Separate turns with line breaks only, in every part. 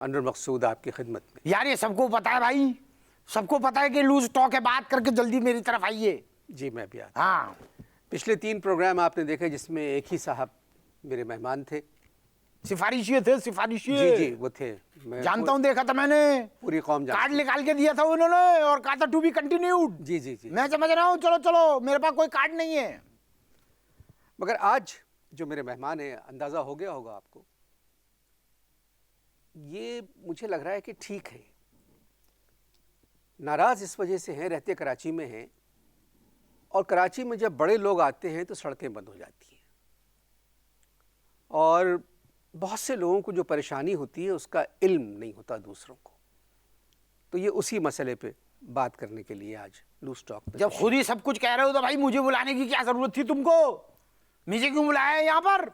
अनवर मकसूद आपकी खिदमत में।
यार ये सबको पता है भाई, सबको पता है कि लूज स्टॉक है, बात करके जल्दी मेरी तरफ आइए।
जी मैं भी आता।
हाँ,
पिछले 3 प्रोग्राम आपने देखे जिसमें एक ही साहब मेरे मेहमान थे।
सिफारिशी थे, सिफारिशी।
जी जी वो थे, मैं
जानता हूँ, देखा था मैंने,
पूरी कौम
कार्ड
जानती है।
निकाल के दिया था उन्होंने और कहा था टू बी कंटिन्यूड।
जी जी जी।
मैं समझ रहा हूँ, चलो चलो, मेरे पास कोई कार्ड नहीं है।
मगर आज जो मेरे मेहमान हैं, अंदाज़ा हो गया होगा आपको, ये मुझे लग रहा है कि ठीक है। नाराज़ इस वजह से हैं, रहते कराची में हैं, और कराची में जब बड़े लोग आते हैं तो सड़कें बंद हो जाती हैं, और बहुत से लोगों को जो परेशानी होती है उसका इल्म नहीं होता दूसरों को। तो ये उसी मसले पे बात करने के लिए आज लूज स्टॉक पे।
जब खुद ही सब कुछ कह रहे हो तो भाई मुझे बुलाने की क्या जरूरत थी तुमको? मुझे क्यों बुलाया है यहाँ पर?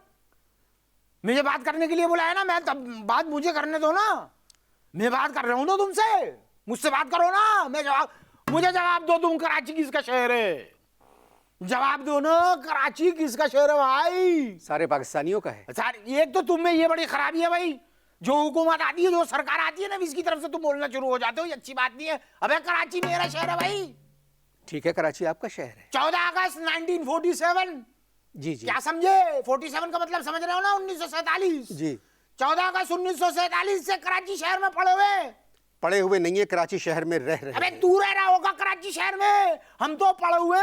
मुझे बात करने के लिए बुलाया ना, मैं तब बात मुझे करने दो ना। मैं बात कर रहा हूँ तो तुमसे, मुझसे बात करो ना। मुझे जवाब दो, तुम कराची किसका शहर है? जवाब दो ना, कराची किसका शहर है भाई?
सारे पाकिस्तानियों का है।
एक तो तुम में ये बड़ी खराबी है भाई, जो हुकूमत आती है, जो सरकार आती है ना, इसकी तरफ से तुम बोलना शुरू हो जाते हो, ये अच्छी बात नहीं है। अबे कराची मेरा शहर है भाई।
ठीक है, कराची आपका शहर है।
14 अगस्त 1947।
जी जी।
क्या समझे? 47 का मतलब समझ रहे हो ना? 1947।
जी।
14 अगस्त 1947 से कराची शहर में
पड़े हुए नहीं है, कराची शहर में रह रहे
अबे
हैं।
तू रह रहा होगा कराची शहर में, हम तो पड़े हुए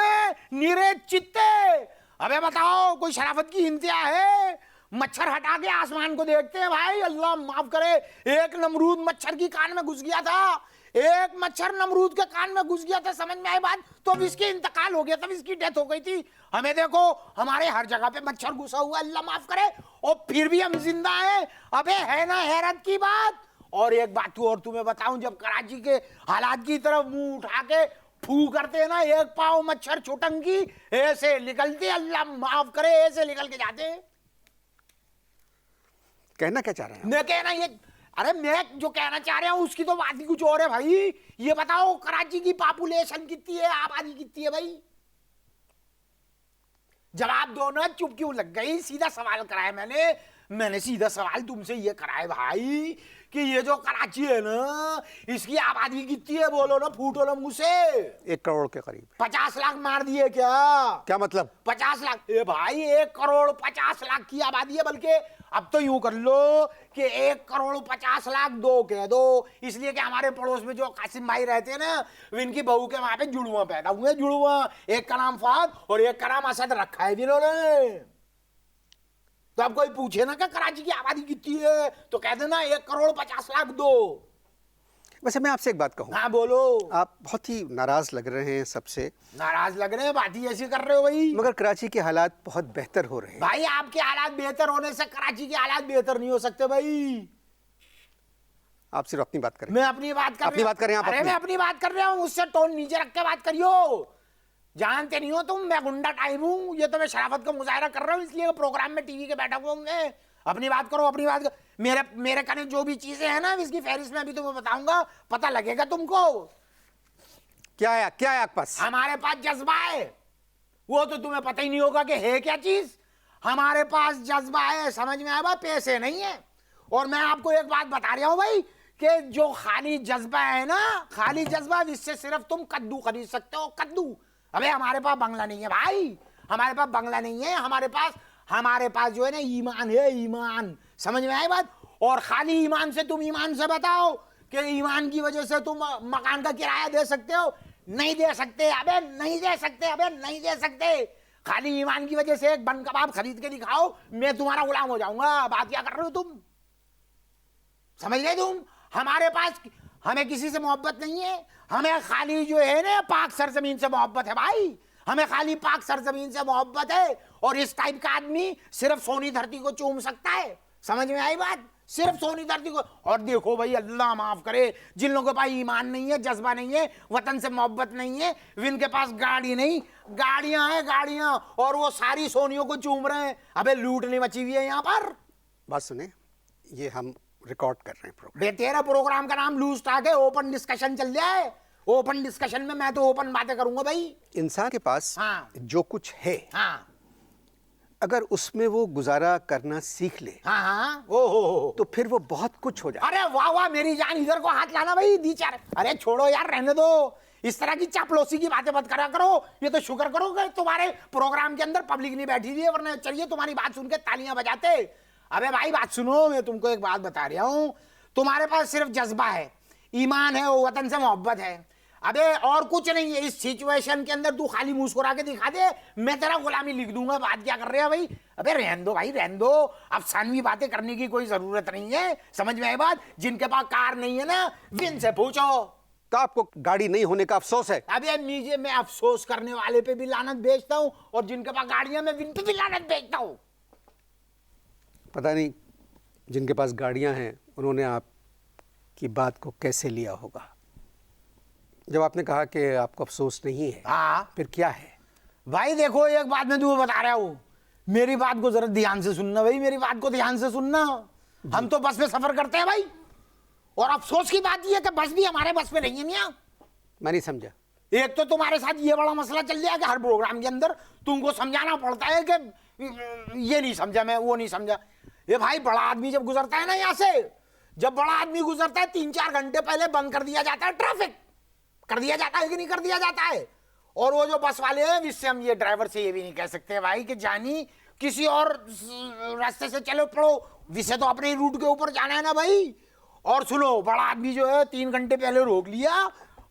नीरे चित्ते। अबे बताओ, कोई शराफत की इंतहा है? मच्छर हटा के आसमान को देखते हैं भाई, अल्लाह माफ करे। एक नमरूद मच्छर की कान में घुस गया था, एक मच्छर नमरूद के कान में घुस गया था, समझ में आई बात? तो अब इसकी इंतकाल हो गया, तब इसकी डेथ हो गई थी। हमें देखो, हमारे हर जगह पे मच्छर घुसा हुआ, अल्लाह माफ करे, और फिर भी हम जिंदा हैं। अबे है ना हैरत की बात। और एक बात और तुम्हें बताऊं, जब कराची के हालात की तरफ मुंह उठा के फू करते हैं ना, एक पाव मच्छर छुटंगी ऐसे निकलते, अल्लाह माफ करे, ऐसे निकल के जाते।
कहना क्या चाह रहे हैं?
मैं कहना ये, अरे मैं जो कहना चाह रहा हूं उसकी तो बात ही कुछ और है भाई। ये बताओ, कराची की पॉपुलेशन कितनी है, आबादी कितनी है भाई? जवाब दो ना, चुप क्यों लग गई? सीधा सवाल कराया मैंने सीधा सवाल तुमसे ये कराया भाई कि ये जो कराची है ना, इसकी आबादी कितनी है? बोलो ना, फूटो ना मुंह से।
1 करोड़ के करीब।
50 लाख मार दिए क्या?
क्या मतलब?
50 लाख? ए भाई, 1 करोड़ 50 लाख की आबादी है। बल्कि अब तो यूं कर लो कि 1 करोड़ 50 लाख 2 कह दो, इसलिए कि हमारे पड़ोस में जो कासिम भाई रहते हैं ना, इनकी बहू के वहां पे जुड़वा पैदा हुए, जुड़वा। एक का नाम फाद और एक का नाम असद रखा है जिन्होंने। तो अब कोई पूछे ना कि कराची की आबादी कितनी है, तो कह देना 1 करोड़ 50 लाख 2।
वैसे मैं आपसे एक बात कहूँ।
हाँ बोलो।
आप बहुत ही नाराज लग रहे हैं सबसे।
नाराज लग रहे हैं? बात ही ऐसी कर रहे हो भाई।
मगर कराची के हालात बहुत बेहतर हो रहे हैं।
भाई आपके हालात बेहतर होने से कराची के हालात बेहतर नहीं हो सकते भाई।
आप सिर्फ अपनी बात करें।
मैं अपनी बात कर
अपनी बात करें आप।
अरे मैं अपनी बात कर रहा हूँ, उससे टोन नीचे रख के बात करियो। जानते नहीं हो तुम, मैं गुंडा टाइप हूँ। ये तो मैं शराफत का मुजाहरा कर रहा हूँ, इसलिए प्रोग्राम में टीवी के बैठा हुआ हूँ। अपनी बात करो, अपनी बात करो। मेरे कने जो भी चीजें हैं ना, इसकी फहरिस्त में अभी तुम्हें बताऊंगा, पता लगेगा तुमको।
क्या है आपके पास?
हमारे पास जज्बा है, वो तो तुम्हें पता ही नहीं होगा कि है क्या चीज। हमारे पास जज्बा है, समझ में आया? पैसे नहीं है। और मैं आपको एक बात बता रहा हूं भाई, कि जो खाली जज्बा है ना, खाली जज्बा, इससे सिर्फ तुम कद्दू खरीद सकते हो, कद्दू। अबे हमारे पास बंगला नहीं है भाई, हमारे पास बंगला नहीं है। हमारे पास जो है ना, ईमान है, ईमान। समझ में आई बात? और खाली ईमान से तुम ईमान से बताओ कि ईमान की वजह से तुम मकान का किराया दे सकते हो? नहीं दे सकते। अबे नहीं दे सकते, अबे नहीं दे सकते। खाली ईमान की वजह से एक बन कबाब खरीद के दिखाओ, मैं तुम्हारा गुलाम हो जाऊंगा। बात क्या कर रहे हो तुम? समझ गए तुम? हमें किसी से मोहब्बत नहीं है। हमें खाली जो है ना, पाक सरजमीन से मोहब्बत है भाई। हमें खाली पाक सरजमीन से मोहब्बत है। और इस टाइप का आदमी सिर्फ सोनी धरती को चूम सकता है। समझ में आई बात? सिर्फ सोनी धरती को। और देखो भाई, अल्लाह माफ करे, जिन लोगों के पास ईमान नहीं है, जज्बा नहीं है, वतन से मोहब्बत नहीं है, इनके पास गाड़ी नहीं, गाड़ियां हैं, गाड़ियां। और वो सारी सोनियों को चूम रहे हैं। अबे लूटने मची हुई है यहाँ पर।
बात सुने, ये हम रिकॉर्ड कर रहे हैं प्रोग्राम।
तेरा प्रोग्राम का नाम लूज टॉक है, ओपन डिस्कशन चल जाए। ओपन डिस्कशन में मैं तो ओपन बातें करूंगा भाई।
इंसान के पास
हाँ।
जो कुछ है,
हाँ,
अगर उसमें वो गुजारा करना सीख ले
हाँ हाँ, ओ हो।
तो फिर वो बहुत कुछ हो जाए।
अरे वाह वाह मेरी जान, इधर को हाथ लाना भाई, दी चार। अरे छोड़ो यार, रहने दो, इस तरह की चापलूसी की बातें मत करा करो। ये तो शुक्र करो कि तुम्हारे प्रोग्राम के अंदर पब्लिक नहीं बैठी हुई है, वरना चलिए तुम्हारी बात सुन के तालियां बजाते। अबे भाई बात सुनो, मैं तुमको एक बात बता रहा हूं, तुम्हारे पास सिर्फ जज्बा है, ईमान है, वतन से मोहब्बत है। अबे और कुछ नहीं है इस सिचुएशन के अंदर, तू खाली मुस्कुरा के दिखा दे, मैं तेरा गुलामी लिख दूंगा। बात क्या कर रहे हो भाई? अबे रहन दो भाई, रहन दो, अफसानवी बातें करने की कोई जरूरत नहीं है। समझ में आई बात? जिनके पास कार नहीं है ना, विन से पूछो।
तो आपको गाड़ी नहीं होने का अफसोस है?
अबे मुझे, मैं अफसोस करने वाले पे भी लानत भेजता हूँ, और जिनके पास गाड़ियां, मैं विन पे भी लानत भेजता हूँ।
पता नहीं जिनके पास गाड़ियां हैं उन्होंने आपकी बात को कैसे लिया होगा। जब आपने कहा कि आपको अफसोस नहीं है,
हाँ
फिर क्या है?
भाई देखो, एक बात मैं तुम्हें बता रहा हूँ, मेरी बात को जरा ध्यान से सुनना भाई, मेरी बात को ध्यान से सुनना। हम तो बस में सफर करते हैं भाई, और अफसोस की बात यह है कि बस भी हमारे बस में नहीं है मियां।
मैं नहीं समझा।
एक तो तुम्हारे साथ ये बड़ा मसला चल गया कि हर प्रोग्राम के अंदर तुमको समझाना पड़ता है कि ये नहीं समझा मैं, वो नहीं समझा। ये भाई बड़ा आदमी जब गुजरता है ना यहाँ से, जब बड़ा आदमी गुजरता है 3-4 घंटे पहले बंद कर दिया जाता है, ट्रैफिक कर दिया जाता है कि नहीं कर दिया जाता है। और वो जो बस वाले हैं, इससे हम ये ड्राइवर से ये भी नहीं कह सकते भाई कि जानी किसी और रास्ते से चलो पड़ो, विषय तो अपने रूट के ऊपर जाना है ना भाई। और सुनो, बड़ा आदमी जो है 3 घंटे पहले रोक लिया,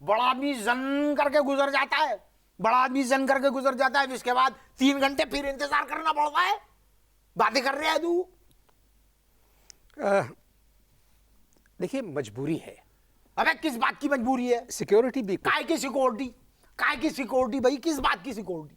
बड़ा आदमी जन करके गुजर जाता है, बड़ा आदमी जन करके गुजर जाता है, इसके बाद 3 घंटे फिर इंतजार करना पड़ता है। बातें कर रहे हैं तू?
देखिए, मजबूरी है।
अबे किस बात की मजबूरी है?
सिक्योरिटी भी
काय की सिक्योरिटी? काय की सिक्योरिटी भाई? किस बात की सिक्योरिटी?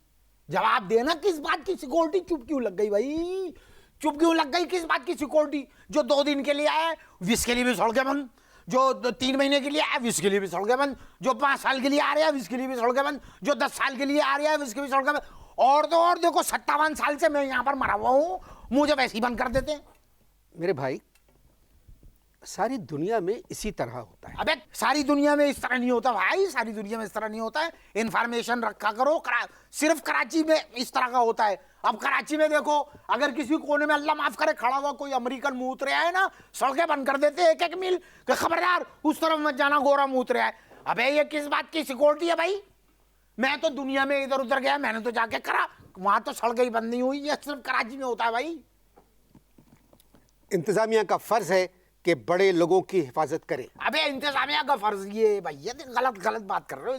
जवाब देना, किस बात की सिक्योरिटी? चुप क्यों लग गई भाई? चुप क्यों लग गई? किस बात की सिक्योरिटी? जो 2 दिन के लिए आया विश के लिए भी सड़के बंद, जो 3 महीने के लिए आया विश के लिए भी सड़के बंद, जो 5 साल के लिए आ रहा है विश के लिए भी सड़के बंद, जो 10 साल के लिए आ रहा है विश के भी सड़के बंद। और तो और देखो, 57 साल से मैं यहाँ पर मरा हुआ हूँ, मुझे वैसे ही बंद कर देते हैं।
मेरे भाई, सारी दुनिया में इसी तरह होता है।
अबे सारी दुनिया में इस तरह नहीं होता भाई, सारी दुनिया में इस तरह नहीं होता है। इंफॉर्मेशन रखा करो, सिर्फ कराची में इस तरह का होता है। अब कराची में देखो, अगर किसी कोने में अल्लाह माफ करे खड़ा हुआ कोई अमेरिकन मुंह उतरे आए ना, सड़कें बंद कर देते 1-1 मील कि खबरदार उस तरफ मत जाना, गोरा मुंह उतरे आए। अबे ये किस बात की सिक्योरिटी है भाई? मैं तो दुनिया में इधर उधर गया, मैंने तो जाके करा, वहां तो सड़कें ही बंद नहीं हुई। ये सिर्फ कराची में होता है भाई।
इंतजामिया का फर्ज है कि बड़े लोगों की हिफाजत करे।
अबे इंतजामिया का फर्ज ये भाई, ये गलत बात कर रहे हो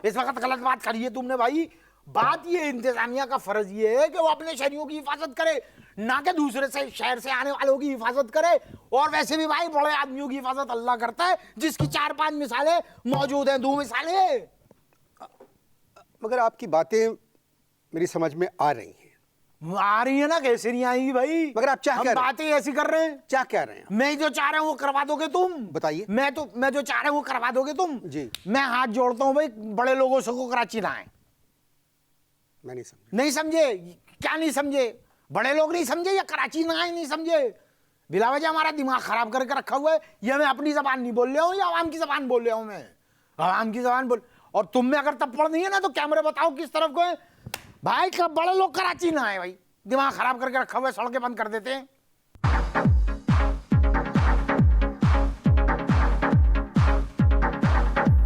इस वक्त गलत बात करिए तुमने भाई। बात ये इंतजामिया का फर्ज ये है कि वो अपने शहरियों की हिफाजत करे, ना कि दूसरे से शहर से आने वालों की हिफाजत करे। और वैसे भी भाई बड़े आदमियों की हिफाजत अल्लाह करता है, जिसकी 4-5 मिसालें मौजूद हैं, 2 मिसालें।
मगर आपकी बातें मेरी समझ में आ रही हैं।
आ रही है ना, कैसे नहीं आएगी भाई?
मगर आप चाह क्या रहे हैं?
बातें ऐसी कर रहे हैं।
क्या कह रहे हैं?
मैं जो चाह रहा हूँ वो करवा दोगे तुम?
बताइए।
मैं जो चाह रहा हूँ वो करवा दोगे तुम?
जी।
मैं हाथ जोड़ता हूँ भाई, बड़े लोगों से को कराची ना आए।
मैं नहीं समझा।
नहीं समझे? क्या नहीं समझे? बड़े लोग नहीं समझे या कराची ना आए नहीं समझे? बिला वजह हमारा दिमाग खराब करके रखा हुआ है। ये मैं अपनी जबान नहीं बोल रहा हूँ, या आवाम की जबान बोल रहा हूँ। मैं आवाम की जबान बोल, और तुम में अगर तप्पड़ नहीं है ना, तो कैमरे बताओ किस तरफ को है भाई। कब बड़े लोग कराची ना आए भाई, दिमाग खराब करके रखा हुआ है, सड़कें बंद कर देते हैं।